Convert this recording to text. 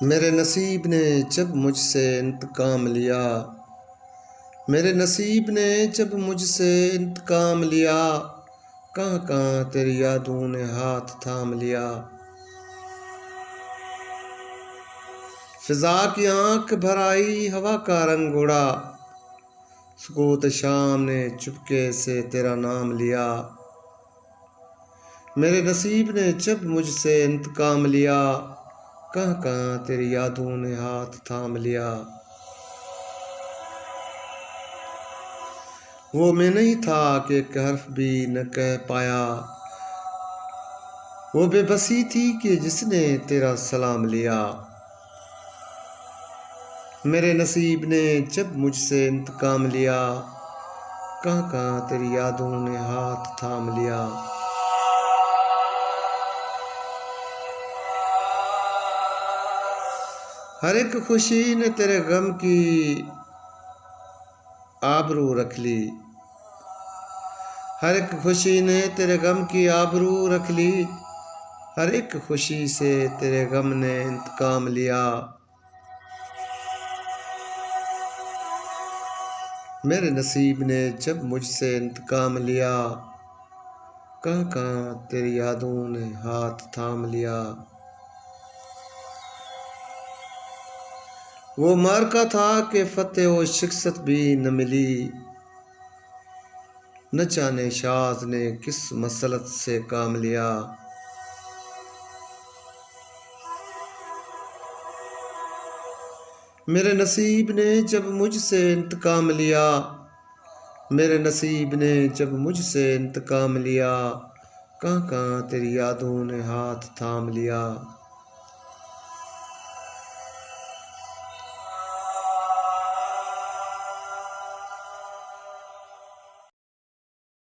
मेरे नसीब ने जब मुझसे इंतकाम लिया, मेरे नसीब ने जब मुझसे इंतकाम लिया, कहाँ कहाँ तेरी यादों ने हाथ थाम लिया। फिजा की आंख भर आई हवा का रंग उड़ा, सुकूत शाम ने चुपके से तेरा नाम लिया। मेरे नसीब ने जब मुझसे इंतकाम लिया, कहाँ कहाँ तेरी यादों ने हाथ थाम लिया। वो मैं नहीं था कि एक हर्फ भी न कह पाया, वो बेबसी थी कि जिसने तेरा सलाम लिया। मेरे नसीब ने जब मुझसे इंतकाम लिया, कहाँ कहाँ तेरी यादों ने हाथ थाम लिया। हर एक खुशी ने तेरे गम की आबरू रख ली, हर एक खुशी ने तेरे गम की आबरू रख ली, हर एक खुशी से तेरे गम ने इंतकाम लिया। मेरे नसीब ने जब मुझसे इंतकाम लिया, कहाँ कहाँ तेरी यादों ने हाथ थाम लिया। वो मार्का था कि फतेह व शिकस्त भी न मिली, न जाने शाज ने किस मसलत से काम लिया। मेरे नसीब ने जब मुझसे इंतकाम लिया, मेरे नसीब ने जब मुझसे इंतकाम लिया, कहाँ कहाँ तेरी यादों ने हाथ थाम लिया।